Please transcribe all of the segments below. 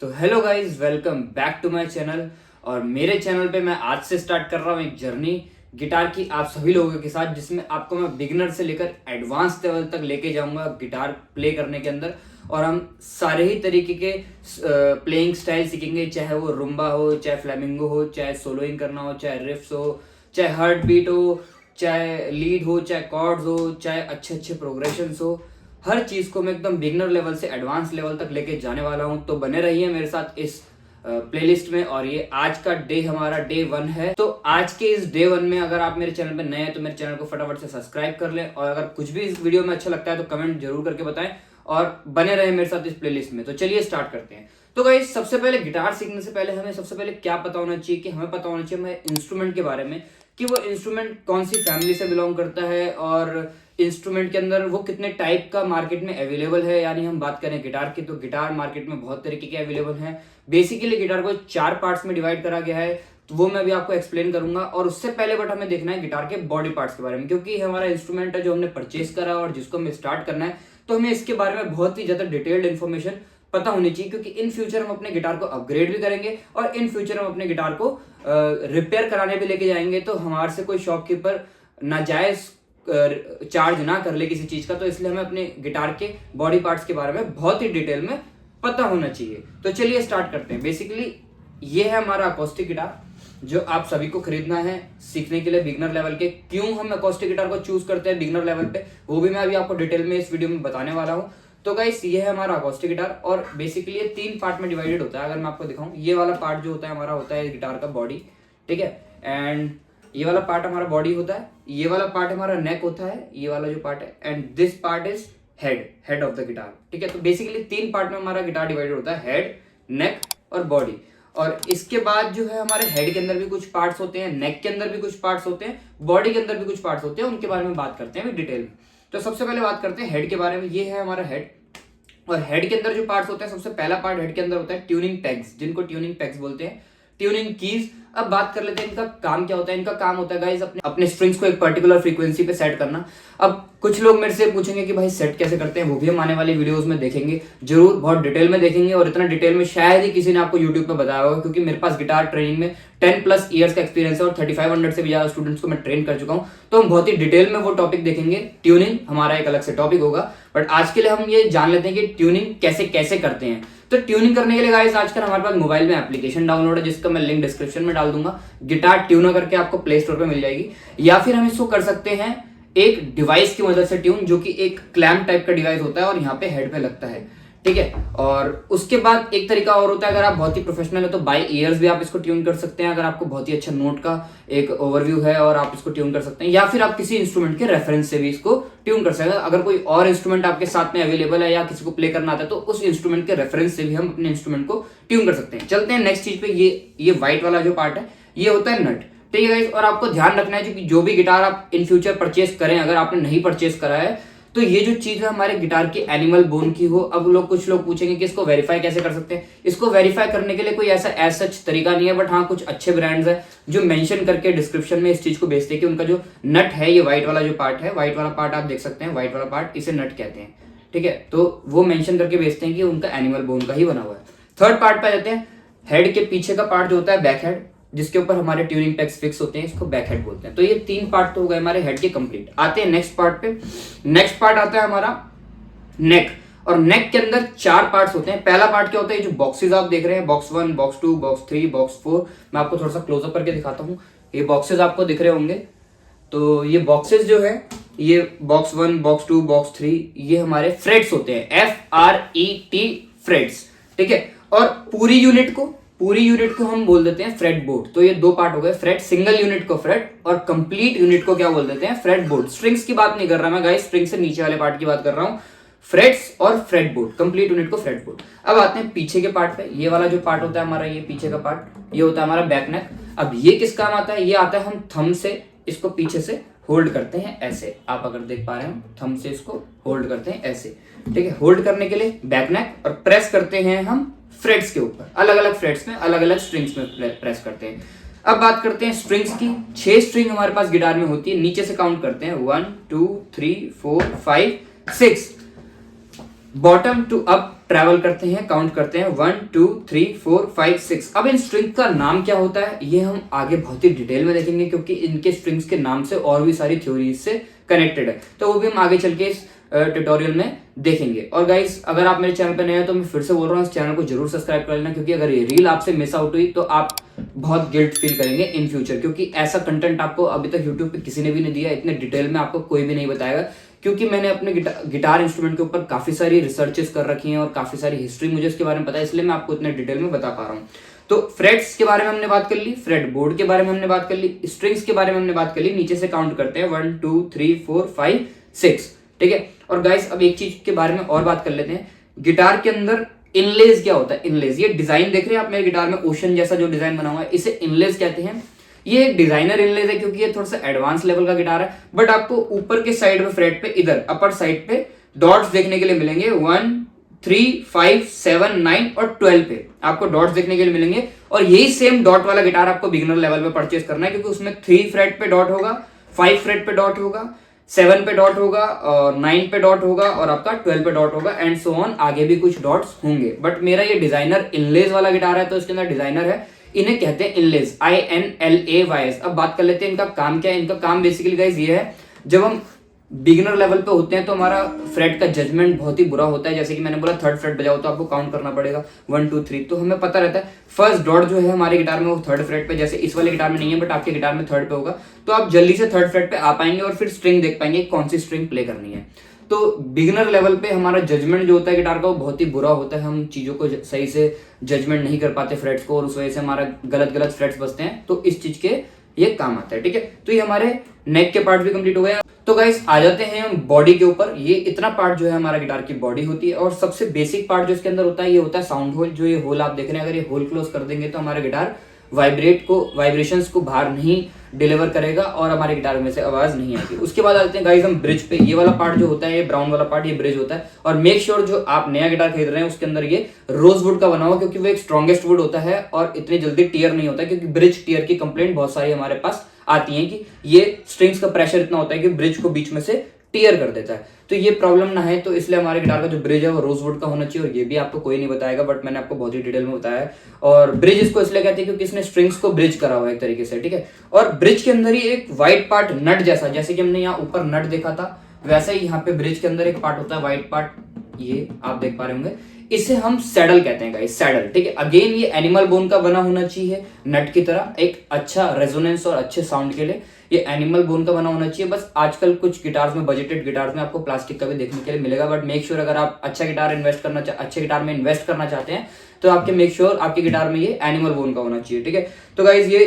तो hello guys, welcome back to my channel. और मेरे चैनल पे मैं आज से स्टार्ट कर रहा हूँ एक जर्नी गिटार की आप सभी लोगों के साथ, जिसमें आपको मैं बिगिनर से लेकर एडवांस लेवल तक लेके जाऊंगा गिटार प्ले करने के अंदर। और हम सारे ही तरीके के प्लेइंग स्टाइल सीखेंगे, चाहे वो रुम्बा हो, चाहे फ्लेमिंगो हो, चाहे सोलोइंग करना हो, चाहे रिफ्स हो, चाहे हार्ट बीट हो, चाहे लीड हो, चाहे कॉर्ड्स हो, चाहे अच्छे अच्छे प्रोग्रेशंस हो। हर चीज को मैं एकदम बिगनर लेवल से एडवांस लेवल तक लेके जाने वाला हूं। तो बने रहिए मेरे साथ इस प्लेलिस्ट में। और ये आज का डे हमारा डे 1 है। तो आज के इस डे 1 में अगर आप मेरे चैनल पे नए हैं तो मेरे चैनल को फटाफट से सब्सक्राइब कर लें, और अगर कुछ भी इस वीडियो में अच्छा लगता है तो कमेंट जरूर करके बताएं और बने रहे मेरे साथ इस प्लेलिस्ट में। तो चलिए स्टार्ट करते हैं। तो गाइस, सबसे पहले गिटार सीखने से पहले हमें सबसे पहले क्या पता होना चाहिए कि हमें पता होना चाहिए हमें इंस्ट्रूमेंट के बारे में, कि वो इंस्ट्रूमेंट कौन सी फैमिली से बिलोंग करता है और इंस्ट्रूमेंट के अंदर वो कितने टाइप का मार्केट में अवेलेबल है। यानी हम बात करें गिटार की, तो गिटार मार्केट में बहुत तरीके के अवेलेबल हैं। बेसिकली गिटार को 4 पार्ट्स में डिवाइड करा गया है, तो वो मैं अभी आपको एक्सप्लेन करूंगा। और उससे पहले बट हमें देखना है गिटार के बॉडी पार्ट्स के बारे में, क्योंकि हमारा इंस्ट्रूमेंट है जो हमने परचेज करा और जिसको हमें स्टार्ट करना है, तो हमें इसके बारे में बहुत ही ज्यादा डिटेल्ड इन्फॉर्मेशन पता होनी चाहिए। क्योंकि इन फ्यूचर हम अपने गिटार को अपग्रेड भी करेंगे और इन फ्यूचर हम अपने गिटार को रिपेयर कराने भी लेके जाएंगे, तो हमारे से कोई शॉपकीपर नाजायज चार्ज ना कर ले किसी चीज का। तो इसलिए हमें अपने गिटार के बॉडी पार्ट्स के बारे में बहुत ही डिटेल में पता होना चाहिए। तो चलिए स्टार्ट करते हैं। बेसिकली ये है हमारा अकोस्टिक गिटार, जो आप सभी को खरीदना है सीखने के लिए बिगनर लेवल के। क्यों हम अकोस्टिक गिटार को चूज करते हैं बिगनर लेवल पे, वो भी मैं अभी आपको डिटेल में इस वीडियो में बताने वाला हूँ। तो गाइस, ये है हमारा अकोस्टिक गिटार, और बेसिकली ये 3 पार्ट में डिवाइडेड होता है। अगर मैं आपको दिखाऊं, ये वाला पार्ट जो होता है हमारा होता है गिटार का बॉडी, ठीक है। एंड ये वाला पार्ट हमारा बॉडी होता है, ये वाला पार्ट हमारा नेक होता है, ये वाला जो पार्ट है, and this part is head of the guitar, ठीक है। तो बेसिकली 3 पार्ट में हमारा गिटार डिवाइडेड होता है, हेड, नेक और बॉडी। और इसके बाद जो है हमारे हेड के अंदर भी कुछ पार्ट्स होते हैं, नेक के अंदर भी कुछ पार्ट्स होते हैं, बॉडी के अंदर भी कुछ पार्ट्स होते हैं। उनके बारे में बात करते हैं डिटेल में। तो सबसे पहले बात करते हैं हेड के बारे में। ये है हमारा हेड, और हेड के अंदर जो पार्ट्स होते हैं, सबसे पहला पार्ट हेड के अंदर होता है ट्यूनिंग पेग्स, जिनको ट्यूनिंग पेग्स बोलते हैं, ट्यूनिंग कीज। अब बात कर लेते हैं इनका काम क्या होता है। इनका काम होता है गाइस अपने स्ट्रिंग्स को एक पर्टिकुलर फ्रीक्वेंसी पे सेट करना। अब कुछ लोग मेरे से पूछेंगे कि भाई सेट कैसे करते हैं, वो भी हम आने वाली वीडियोस में देखेंगे, जरूर बहुत डिटेल में देखेंगे। और इतना डिटेल में शायद ही किसी ने आपको यूट्यूब पे बताया होगा, क्योंकि मेरे पास गिटार ट्रेनिंग में 10+ ईयर्स का एक्सपीरियंस है और 3500 से भी ज्यादा स्टूडेंट्स को मैं ट्रेन कर चुका हूँ। तो हम बहुत ही डिटेल में वो टॉपिक देखेंगे। ट्यूनिंग हमारा एक अलग से टॉपिक होगा, बट आज के लिए हम ये जान लेते हैं कि ट्यूनिंग कैसे कैसे करते हैं। तो ट्यूनिंग करने के लिए गाइस आजकल हमारे पास मोबाइल में एप्लीकेशन डाउनलोड है, जिसका मैं लिंक डिस्क्रिप्शन में डाल दूंगा। गिटार ट्यूनर करके आपको प्ले स्टोर पे मिल जाएगी। या फिर हम इसको कर सकते हैं एक डिवाइस की मदद से ट्यून, जो कि एक क्लैम्प टाइप का डिवाइस होता है और यहाँ पे हेड पे लगता है, ठीक है। और उसके बाद एक तरीका और होता है, अगर आप बहुत ही प्रोफेशनल है तो बाय ईयर्स भी आप इसको ट्यून कर सकते हैं। अगर आपको बहुत ही अच्छा नोट का एक ओवरव्यू है और आप इसको ट्यून कर सकते हैं, या फिर आप किसी इंस्ट्रूमेंट के रेफरेंस से भी इसको ट्यून कर सकते हैं। अगर कोई और इंस्ट्रूमेंट आपके साथ में अवेलेबल है या किसी को प्ले करना आता है, तो उस इंस्ट्रूमेंट के रेफरेंस से भी हम अपने इंस्ट्रूमेंट को ट्यून कर सकते हैं। चलते हैं नेक्स्ट चीज पे। ये व्हाइट वाला जो पार्ट है, ये होता है नट, ठीक है गाइस। और आपको ध्यान रखना है कि जो भी गिटार आप इन फ्यूचर परचेस करें, अगर आपने नहीं परचेस करा है, तो ये जो चीज है हमारे गिटार की एनिमल बोन की हो। अब कुछ लोग पूछेंगे कि इसको वेरीफाई कैसे कर सकते हैं। इसको वेरीफाई करने के लिए कोई ऐसा एज सच तरीका नहीं है, बट हाँ कुछ अच्छे ब्रांड्स हैं जो मेंशन करके डिस्क्रिप्शन में इस चीज को बेचते हैं कि उनका जो नट है, ये व्हाइट वाला जो पार्ट है, व्हाइट वाला पार्ट आप देख सकते हैं, व्हाइट वाला पार्ट, इसे नट कहते हैं, ठीक है। तो वो मेंशन करके बेचते हैं कि उनका एनिमल बोन का ही बना हुआ है। थर्ड पार्ट पे आ जाते हैं। हेड के पीछे का पार्ट जो होता है बैक हेड, जिसके ऊपर हमारे ट्यूनिंग पेग्स फिक्स होते हैं, इसको बैक हेड बोलते हैं। तो ये 3 पार्ट तो हो गए हमारे हेड के कंप्लीट। आते हैं नेक्स्ट पार्ट पे। नेक्स्ट पार्ट आता है हमारा नेक, और नेक के अंदर 4 पार्ट्स होते हैं। पहला पार्ट क्या होता है, जो बॉक्सेस आप देख रहे हैं, बॉक्स 1, बॉक्स 2, बॉक्स 3, बॉक्स 4, मैं आपको थोड़ा सा क्लोजअप करके दिखाता हूँ। ये बॉक्सेस आपको दिख रहे होंगे। तो ये बॉक्सेस जो है, ये बॉक्स 1, बॉक्स 2, बॉक्स 3, ये हमारे फ्रेट्स होते हैं, FRET फ्रेट्स, ठीक है। और पूरी यूनिट को हम बोल देते हैं फ्रेट बोर्ड। तो ये 2 पार्ट हो गए, फ्रेट, सिंगल यूनिट को फ्रेट, और कंप्लीट यूनिट को क्या बोल देते हैं, फ्रेट बोर्ड। स्ट्रिंग्स की बात नहीं कर रहा मैं गाइस, स्ट्रिंग से नीचे वाले पार्ट की बात कर रहा हूं, फ्रेट्स और फ्रेट बोर्ड, कंप्लीट यूनिट को फ्रेट बोर्ड। अब आते हैं पीछे के पार्ट पे। ये वाला जो पार्ट होता है हमारा, ये पीछे का पार्ट, ये होता है हमारा बैक नेक। अब ये किस काम आता है, ये आता है हम थंब से इसको पीछे से होल्ड करते हैं ऐसे। आप अगर देख पा रहे हैं, थंब से इसको होल्ड करते हैं ऐसे, ठीक है। होल्ड करने के लिए बैक नेक, और प्रेस करते हैं हम फ्रेट्स के ऊपर, अलग अलग फ्रेट्स में, अलग अलग स्ट्रिंग्स में प्रेस करते हैं। अब बात करते हैं स्ट्रिंग्स की। 6 स्ट्रिंग हमारे पास गिटार में होती है। नीचे से काउंट करते हैं, 1 2 3 4 5 6, बॉटम टू अप ट्रैवल करते हैं, काउंट करते हैं 1 2 3 4 5 6। अब इन स्ट्रिंग्स का नाम क्या होता है ये हम आगे बहुत ही डिटेल में देखेंगे, क्योंकि इनके स्ट्रिंग्स के नाम से और भी सारी थ्योरीज से कनेक्टेड है, तो वो भी हम आगे चल के इस ट्यूटोरियल में देखेंगे। और गाइस अगर आप मेरे चैनल पे नए हैं तो मैं फिर से बोल रहा हूँ, इस चैनल को जरूर सब्सक्राइब कर लेना, क्योंकि अगर ये रील आपसे मिस आउट हुई तो आप बहुत गिल्ट फील करेंगे इन फ्यूचर, क्योंकि ऐसा कंटेंट आपको अभी तक यूट्यूब पे किसी ने भी नहीं दिया, इतने डिटेल में आपको कोई भी नहीं बताएगा। क्योंकि मैंने अपने गिटार इंस्ट्रूमेंट के ऊपर काफी सारी रिसर्चेस कर रखी हैं और काफी सारी हिस्ट्री मुझे इसके बारे में पता है, इसलिए मैं आपको इतने डिटेल में बता पा रहा हूँ। तो फ्रेट्स के बारे में हमने बात कर ली, फ्रेट बोर्ड के बारे में हमने बात कर ली, स्ट्रिंग्स के बारे में हमने बात कर ली। नीचे से काउंट करते हैं 1 2 3 4 5 6, ठीक है। और गाइस अब एक चीज के बारे में और बात कर लेते हैं, गिटार के अंदर इनलेज क्या होता है। इनलेज, ये डिजाइन देख रहे हैं आप मेरे गिटार में, ओशन जैसा जो डिजाइन बना हुआ है, इसे इनलेज कहते हैं। ये एक डिजाइनर इनलेज है, क्योंकि ये थोड़ा सा एडवांस लेवल का गिटार है। बट आपको ऊपर के साइड में फ्रेट पे, इधर अपर साइड पे डॉट्स देखने के लिए मिलेंगे 1 3 5 7 9 और 12 पे आपको डॉट्स देखने के लिए मिलेंगे। और यही सेम डॉट वाला गिटार आपको बिगिनर लेवल पे परचेज करना है, क्योंकि उसमें 3 फ्रेट पे डॉट होगा, 5 फ्रेट पे डॉट होगा, 7 पे डॉट होगा और 9 पे डॉट होगा और आपका 12 पे डॉट होगा एंड सो ऑन, आगे भी कुछ डॉट्स होंगे। बट मेरा ये डिजाइनर इनलेज वाला गिटार है, तो इसके अंदर डिजाइनर है, इन्हें कहते हैं इनलेज, INLAYS। अब बात कर लेते हैं इनका काम क्या है। इनका काम बेसिकली गाइस ये है, जब हम बिगिनर लेवल पे होते हैं तो हमारा फ्रेट का जजमेंट बहुत ही बुरा होता है। जैसे कि मैंने बोला थर्ड फ्रेट बजाओ तो आपको काउंट करना पड़ेगा 1 2 3, तो हमें पता रहता है फर्स्ट डॉट जो है हमारे गिटार में वो थर्ड फ्रेट पे, जैसे इस वाले गिटार में नहीं है बट आपके गिटार में थर्ड पे होगा, तो आप जल्दी से थर्ड फ्रेट पे आ पाएंगे और फिर स्ट्रिंग देख पाएंगे कौन सी स्ट्रिंग प्ले करनी है। तो बिगिनर लेवल पे हमारा जजमेंट जो होता है गिटार का वो बहुत ही बुरा होता है, हम चीजों को सही से जजमेंट नहीं कर पाते फ्रेट्स को, और उस वजह से हमारा गलत गलत फ्रेट्स बजते हैं, तो इस चीज के ये काम आता है, ठीक है। तो ये हमारे नेक के पार्ट भी कंप्लीट हो गए। तो गाइस आ जाते हैं हम बॉडी के ऊपर। ये इतना पार्ट जो है हमारा गिटार की बॉडी होती है, और सबसे बेसिक पार्ट जो इसके अंदर होता है ये होता है साउंड होल। जो ये होल आप देख रहे हैं, अगर ये होल क्लोज कर देंगे तो हमारा गिटार वाइब्रेशंस को बाहर नहीं डिलीवर करेगा और हमारे गिटार में से आवाज नहीं आएगी। उसके बाद आते हैं गाइस हम ब्रिज पे। ये वाला पार्ट जो होता है, ये ब्राउन वाला पार्ट, ये ब्रिज होता है। और मेक श्योर जो आप नया गिटार खरीद रहे हैं उसके अंदर ये रोज वुड का बना हुआ, क्योंकि वो एक स्ट्रॉन्गेस्ट वुड होता है और इतनी जल्दी टीयर नहीं होता, क्योंकि ब्रिज टीयर की कंप्लेंट बहुत सारी हमारे पास आती है कि ये स्ट्रिंग्स का प्रेशर इतना होता है कि ब्रिज को बीच में से टीयर कर देता है। तो ये प्रॉब्लम ना है, तो इसलिए हमारे गिटार का जो ब्रिज है वो रोजवुड का होना चाहिए। और ये भी आपको कोई नहीं बताएगा, बट मैंने आपको बहुत ही डिटेल में बताया है। और ब्रिज इसको इसलिए कहते हैं क्योंकि इसने स्ट्रिंग्स को ब्रिज करा हुआ है एक तरीके से, ठीक है। और ब्रिज के अंदर ही एक व्हाइट पार्ट नट जैसा, जैसे कि हमने यहाँ ऊपर नट देखा था, वैसे ही यहाँ पे ब्रिज के अंदर एक पार्ट होता है व्हाइट पार्ट, ये आप देख पा रहे होंगे, इसे हम सैडल कहते हैं गाइस, सैडल, ठीक है। अगेन ये एनिमल बोन का बना होना चाहिए नट की तरह, एक अच्छा रेजोनेंस और अच्छे साउंड के लिए ये एनिमल बोन का बना होना चाहिए। बस आजकल कुछ गिटार्स में, बजटेड गिटार्स में आपको प्लास्टिक का भी देखने के लिए मिलेगा, बट मेक श्योर अगर आप अच्छे गिटार में इन्वेस्ट करना चाहते हैं तो आपके मेक श्योर आपके गिटार में ये एनिमल बोन का होना चाहिए, ठीक है। तो गाइस ये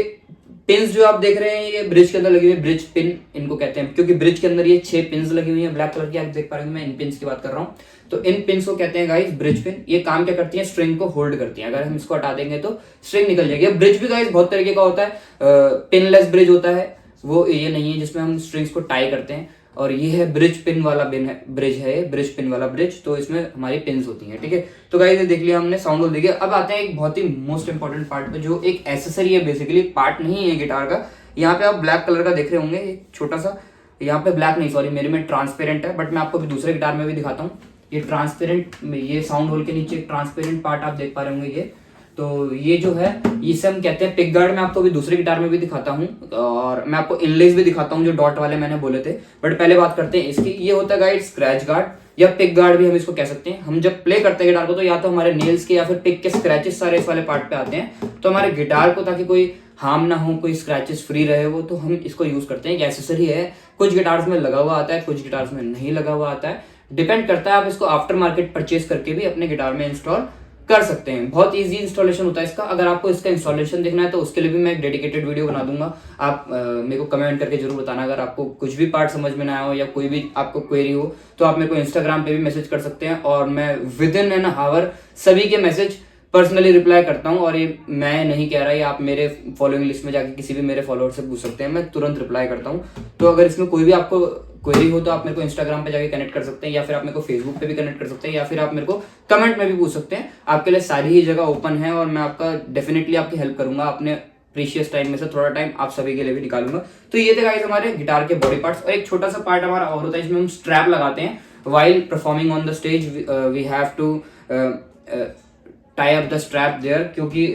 पिन्स जो आप देख रहे हैं ये ब्रिज के अंदर लगी हुई ब्रिज पिन इनको कहते हैं, क्योंकि ब्रिज के अंदर ये 6 पिन्स लगी हुई हैं ब्लैक कलर की, आप देख पा रहे हैं। मैं इन पिन्स की बात कर रहा हूँ, तो इन पिन्स को कहते हैं गाइस ब्रिज पिन। ये काम क्या करती है, स्ट्रिंग को होल्ड करती है। अगर हम इसको हटा देंगे तो स्ट्रिंग निकल जाएगी। ब्रिज भी गाइस बहुत तरीके का होता है, पिनलेस ब्रिज होता है, वो ये नहीं है जिसमें हम स्ट्रिंग्स को टाई करते हैं। और ये है ब्रिज पिन वाला ब्रिज है, ब्रिज पिन वाला ब्रिज, तो इसमें हमारी पिन्स होती हैं, ठीक है। तो गाइस ये देख लिया हमने, साउंड होल देखिए। अब आते हैं एक बहुत ही मोस्ट इंपॉर्टेंट पार्ट पे, जो एक एसेसरी है, बेसिकली पार्ट नहीं है गिटार का। यहाँ पे आप ब्लैक कलर का देख रहे होंगे, एक छोटा सा, यहाँ पे ब्लैक नहीं, सॉरी, मेरे में ट्रांसपेरेंट है, बट मैं आपको भी दूसरे गिटार में भी दिखाता हूँ। ये ट्रांसपेरेंट, ये साउंड होल के नीचे एक ट्रांसपेरेंट पार्ट आप देख पा रहे होंगे। ये तो ये जो है इसे हम कहते हैं पिक गार्ड। मैं आपको भी दूसरे गिटार में भी दिखाता हूँ और मैं आपको इनलेस भी दिखाता हूँ जो डॉट वाले मैंने बोले थे। बट पहले बात करते हैं इसकी। ये होता है गाइड स्क्रैच गार्ड या पिक गार्ड भी हम इसको कह सकते हैं। हम जब प्ले करते हैं गिटार को तो या तो हमारे नेल्स के या फिर पिक के स्क्रैचेस सारे इस वाले पार्ट पे आते हैं, तो हमारे गिटार को ताकि कोई हार्म ना हो, कोई स्क्रैचेस फ्री रहे वो, तो हम इसको यूज करते हैं। एक एसेसरी है, कुछ गिटार्स में लगा हुआ आता है, कुछ गिटार्स में नहीं लगा हुआ आता है, डिपेंड करता है। आप इसको आफ्टर मार्केट परचेज करके भी अपने गिटार में इंस्टॉल कर सकते हैं। बहुत इजी इंस्टॉलेशन होता है इसका। अगर आपको इसका इंस्टॉलेशन देखना है तो उसके लिए भी मैं एक डेडिकेटेड वीडियो बना दूंगा। आप मेरे को कमेंट करके जरूर बताना अगर आपको कुछ भी पार्ट समझ में ना आया हो या कोई भी आपको क्वेरी हो, तो आप मेरे को इंस्टाग्राम पे भी मैसेज कर सकते हैं और मैं विद इन एन हावर सभी के मैसेज पर्सनली रिप्लाई करता हूं। और ये मैं नहीं कह रहा, ये आप मेरे फॉलोइंग लिस्ट में जाके किसी भी मेरे फॉलोअर से पूछ सकते हैं, मैं तुरंत रिप्लाई करता हूं। तो अगर इसमें कोई भी आपको क्वेरी हो तो आप मेरे को इंस्टाग्राम पे जाके कनेक्ट कर सकते हैं, या फिर आप मेरे को फेसबुक पे भी कनेक्ट कर सकते हैं, या फिर आप मेरे को कमेंट में भी पूछ सकते हैं। आपके लिए सारी ही जगह ओपन है और मैं आपका डेफिनेटली आपकी हेल्प करूंगा। अपने प्रीशियस टाइम में से थोड़ा टाइम आप सभी के लिए भी निकालूंगा। तो ये थे गाइस हमारे गिटार के बॉडी पार्ट्स। और एक छोटा सा पार्ट हमारा और होता है, इसमें हम स्ट्रैप लगाते हैं while performing on the stage. We have to tie up the strap there, क्योंकि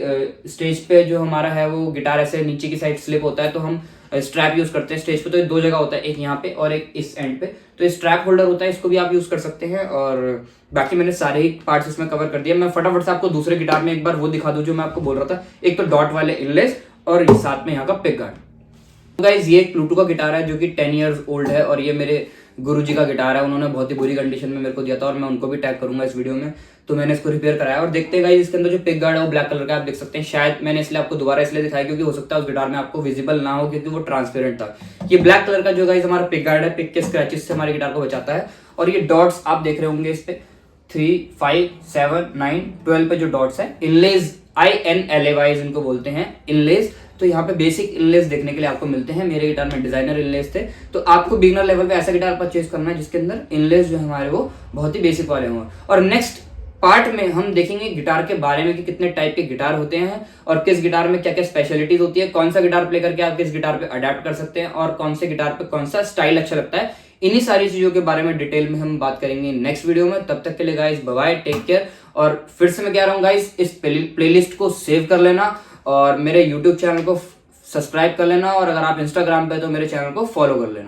स्टेज पे जो हमारा है वो गिटार ऐसे नीचे की साइड स्लिप होता है, तो हम स्ट्रैप यूज करते हैं स्टेज पे। तो ये 2 जगह होता है, एक यहाँ पे और एक इस एंड पे। तो स्ट्रैप होल्डर होता है, इसको भी आप यूज कर सकते हैं। और बाकी मैंने सारे ही पार्ट्स इसमें कवर कर दिया। मैं फटाफट से आपको दूसरे गिटार में एक बार वो दिखा दूं जो मैं आपको बोल रहा था, एक तो डॉट वाले इनलेस और साथ में यहाँ का पिक गार्ड। तो गाइज ये एक प्लूटो का गिटार है जो कि 10 इयर्स ओल्ड है, और ये मेरे गुरुजी का गिटार है। उन्होंने बहुत ही बुरी कंडीशन में मेरे को दिया था, और मैं उनको भी टैग करूंगा इस वीडियो में। तो मैंने इसको रिपेयर कराया, और देखते हैं गाइज इसके अंदर जो पिक गार्ड है वो ब्लैक कलर का आप देख सकते हैं। शायद मैंने इसलिए आपको दोबारा इसलिए दिखाया क्योंकि हो सकता है उस गिटार में आपको विजिबल ना हो, क्योंकि वो ट्रांसपेरेंट था। ये ब्लैक कलर का जो गाइज हमारा पिक गार्ड है, पिक के स्क्रैचेस से हमारे गिटार को बचाता है। और ये डॉट्स आप देख रहे होंगे इस पे 3, 5, 7, 9, 12 पे जो डॉट्स है, इनलेज INLAYs इनको बोलते हैं, इनलेज। तो यहाँ पे बेसिक इनलेस देखने के लिए आपको मिलते हैं। मेरे गिटार में डिजाइनर इनलेस थे। तो आपको बिगनर लेवल पे ऐसा गिटार परचेज करना है जिसके अंदर इनलेस जो हमारे वो बहुत ही बेसिक वाले हों। और नेक्स्ट पार्ट में हम देखेंगे गिटार के बारे में कि कितने टाइप के गिटार होते हैं, और किस गिटार में क्या क्या स्पेशलिटीज होती है, कौन सा गिटार प्ले करके आप किस गिटार पे अडेप्ट कर सकते हैं, और कौन से गिटार पे कौन सा स्टाइल अच्छा लगता है। इन्हीं सारी चीजों के बारे में डिटेल में हम बात करेंगे नेक्स्ट वीडियो में। तब तक के लिए guys bye bye, take care. और फिर से मैं कह रहा हूँ गाइस, इस प्लेलिस्ट को सेव कर लेना और मेरे यूट्यूब चैनल को सब्सक्राइब कर लेना, और अगर आप इंस्टाग्राम पे तो मेरे चैनल को फॉलो कर लेना।